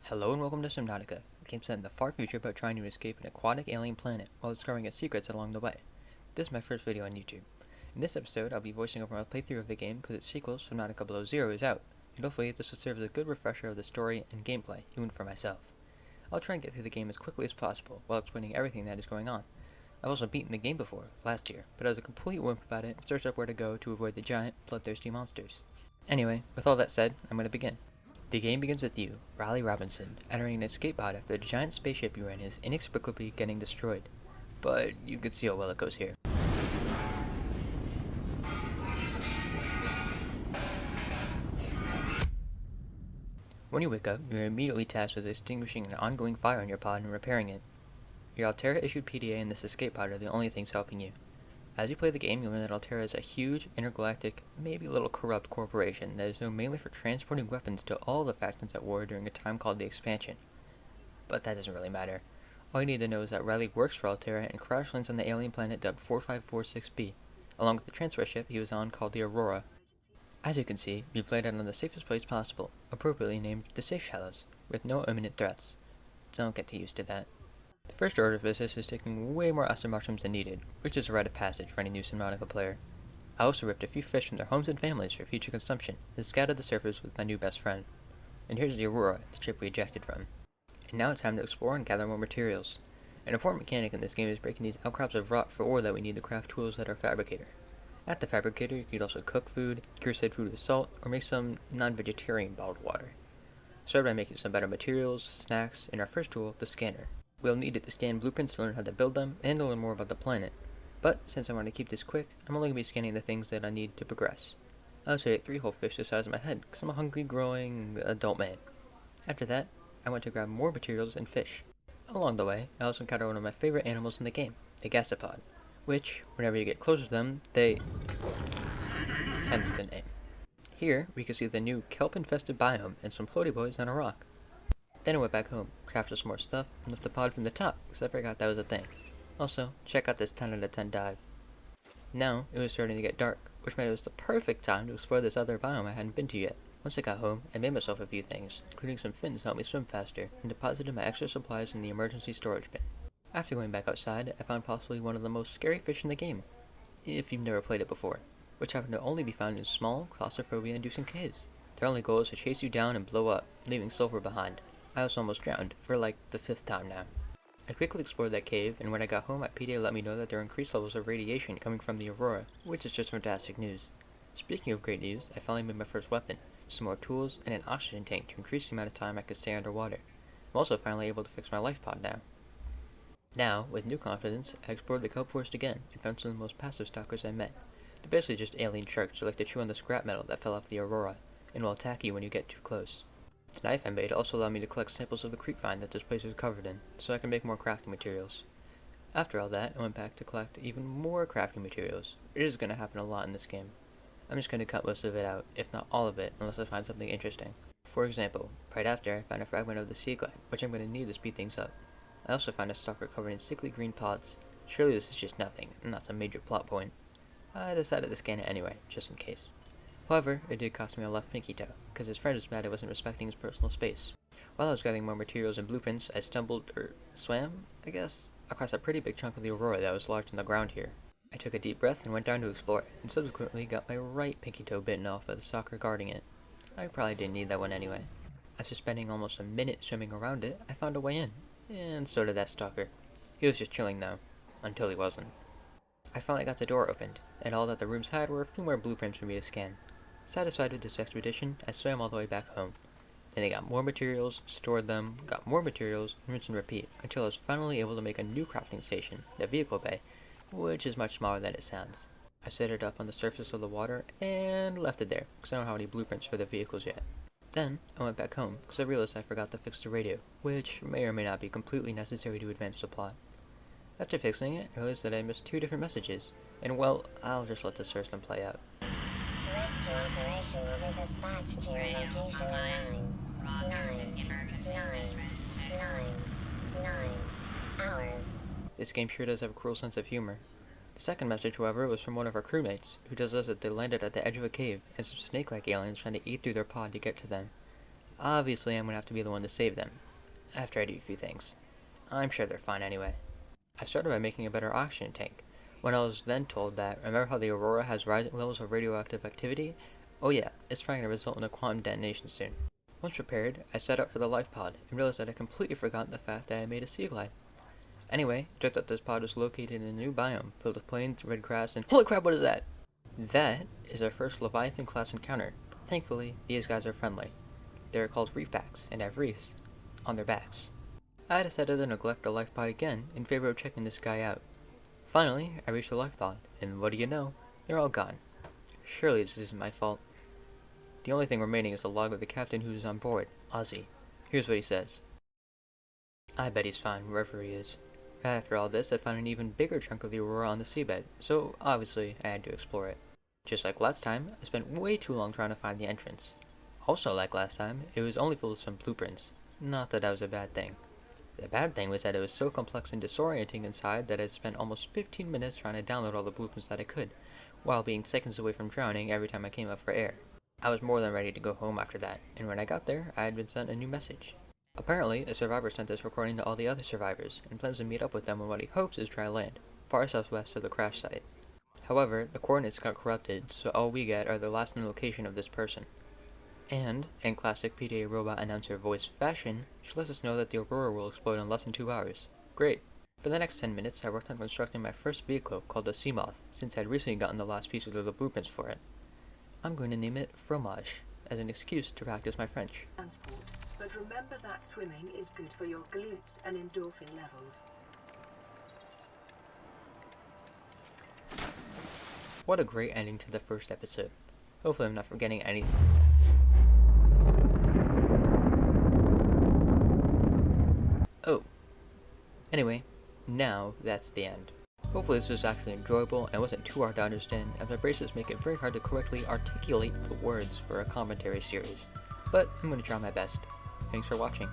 Hello and welcome to Subnautica, a game set in the far future about trying to escape an aquatic alien planet while discovering its secrets along the way. This is my first video on YouTube. In this episode, I'll be voicing over my playthrough of the game because its sequel, Subnautica Below Zero, is out, and hopefully this will serve as a good refresher of the story and gameplay, even for myself. I'll try and get through the game as quickly as possible while explaining everything that is going on. I've also beaten the game before, last year, but I was a complete wimp about it and searched up where to go to avoid the giant, bloodthirsty monsters. Anyway, with all that said, I'm going to begin. The game begins with you, Riley Robinson, entering an escape pod after the giant spaceship you are in is inexplicably getting destroyed. But you can see how well it goes here. When you wake up, you're immediately tasked with extinguishing an ongoing fire on your pod and repairing it. Your Altera-issued PDA and this escape pod are the only things helping you. As you play the game, you'll learn that Altera is a huge, intergalactic, maybe a little corrupt corporation that is known mainly for transporting weapons to all the factions at war during a time called the Expansion. But that doesn't really matter. All you need to know is that Riley works for Altera and crash lands on the alien planet dubbed 4546b, along with the transfer ship he was on called the Aurora. As you can see, you've laid out on the safest place possible, appropriately named the Safe Shallows, with no imminent threats. Don't get too used to that. The first order of business is taking way more oyster mushrooms than needed, which is a rite of passage for any new Subnautica player. I also ripped a few fish from their homes and families for future consumption, and scouted the surface with my new best friend. And here's the Aurora, the ship we ejected from. And now it's time to explore and gather more materials. An important mechanic in this game is breaking these outcrops of rock for ore that we need to craft tools at our fabricator. At the fabricator, you can also cook food, cure said food with salt, or make some non-vegetarian bottled water. Start by making some better materials, snacks, and our first tool, the scanner. We'll need it to scan blueprints to learn how to build them, and to learn more about the planet. But, since I want to keep this quick, I'm only going to be scanning the things that I need to progress. I also ate 3 whole fish the size of my head, because I'm a hungry, growing adult man. After that, I went to grab more materials and fish. Along the way, I also encountered one of my favorite animals in the game, a gasopod, which, whenever you get closer to them, they... hence the name. Here, we can see the new kelp-infested biome and some floaty boys on a rock. Then I went back home, crafted some more stuff, and left the pod from the top, because I forgot that was a thing. Also, check out this 10 out of 10 dive. Now, it was starting to get dark, which meant it was the perfect time to explore this other biome I hadn't been to yet. Once I got home, I made myself a few things, including some fins to help me swim faster, and deposited my extra supplies in the emergency storage bin. After going back outside, I found possibly one of the most scary fish in the game, if you've never played it before, which happened to only be found in small, claustrophobia-inducing caves. Their only goal is to chase you down and blow up, leaving sulfur behind. I was almost drowned, for like the 5th time now. I quickly explored that cave, and when I got home, my PDA let me know that there are increased levels of radiation coming from the Aurora, which is just fantastic news. Speaking of great news, I finally made my first weapon, some more tools, and an oxygen tank to increase the amount of time I could stay underwater. I'm also finally able to fix my life pod now. Now, with new confidence, I explored the Kelp forest again, and found some of the most passive stalkers I met. They're basically just alien sharks who like to chew on the scrap metal that fell off the Aurora, and will attack you when you get too close. The knife I made also allowed me to collect samples of the creep vine that this place is covered in, so I can make more crafting materials. After all that, I went back to collect even more crafting materials. It is going to happen a lot in this game. I'm just going to cut most of it out, if not all of it, unless I find something interesting. For example, right after, I found a fragment of the sea glide, which I'm going to need to speed things up. I also found a stalker covered in sickly green pods. Surely this is just nothing, and not some major plot point. I decided to scan it anyway, just in case. However, it did cost me a left pinky toe, because his friend was mad I wasn't respecting his personal space. While I was gathering more materials and blueprints, I stumbled, swam, I guess, across a pretty big chunk of the Aurora that was lodged on the ground here. I took a deep breath and went down to explore it, and subsequently got my right pinky toe bitten off by the stalker guarding it. I probably didn't need that one anyway. After spending almost a minute swimming around it, I found a way in, and so did that stalker. He was just chilling though, until he wasn't. I finally got the door opened, and all that the rooms had were a few more blueprints for me to scan. Satisfied with this expedition, I swam all the way back home. Then I got more materials, stored them, got more materials, rinse and repeat, until I was finally able to make a new crafting station, the vehicle bay, which is much smaller than it sounds. I set it up on the surface of the water, and left it there, because I don't have any blueprints for the vehicles yet. Then, I went back home, because I realized I forgot to fix the radio, which may or may not be completely necessary to advance the plot. After fixing it, I realized that I missed 2 different messages, and well, I'll just let the system play out. Rescue operation will be dispatched to your location in 9 hours. This game sure does have a cruel sense of humor. The second message, however, was from one of our crewmates, who tells us that they landed at the edge of a cave, and some snake-like aliens trying to eat through their pod to get to them. Obviously, I'm gonna have to be the one to save them, after I do a few things. I'm sure they're fine anyway. I started by making a better oxygen tank, when I was then told that, remember how the Aurora has rising levels of radioactive activity? Oh yeah, it's trying to result in a quantum detonation soon. Once prepared, I set up for the life pod, and realized that I completely forgotten the fact that I made a sea glide. Anyway, it turns out this pod is located in a new biome, filled with plains, red grass, and holy crap, what is that? That is our first Leviathan class encounter. Thankfully, these guys are friendly. They are called Reef Packs, and have reefs on their backs. I decided to neglect the life pod again in favor of checking this guy out. Finally, I reached the life pod, and what do you know? They're all gone. Surely this isn't my fault. The only thing remaining is the log of the captain who is on board, Ozzy. Here's what he says. I bet he's fine wherever he is. After all this, I found an even bigger chunk of the Aurora on the seabed, so obviously I had to explore it. Just like last time, I spent way too long trying to find the entrance. Also like last time, it was only filled with some blueprints. Not that that was a bad thing. The bad thing was that it was so complex and disorienting inside that I spent almost 15 minutes trying to download all the blueprints that I could, while being seconds away from drowning every time I came up for air. I was more than ready to go home after that, and when I got there, I had been sent a new message. Apparently, a survivor sent this recording to all the other survivors, and plans to meet up with them on what he hopes is dry land, far southwest of the crash site. However, the coordinates got corrupted, so all we get are the last known location of this person. And, in classic PDA robot announcer voice fashion, she lets us know that the Aurora will explode in less than 2 hours. Great. For the next 10 minutes, I worked on constructing my first vehicle called the Seamoth, since I had recently gotten the last pieces of the blueprints for it. I'm going to name it Fromage, as an excuse to practice my French. Transport, but remember that swimming is good for your glutes and endorphin levels. What a great ending to the first episode. Hopefully I'm not forgetting anything. Oh. Anyway, now that's the end. Hopefully this was actually enjoyable and wasn't too hard to understand, as my braces make it very hard to correctly articulate the words for a commentary series. But I'm going to try my best. Thanks for watching.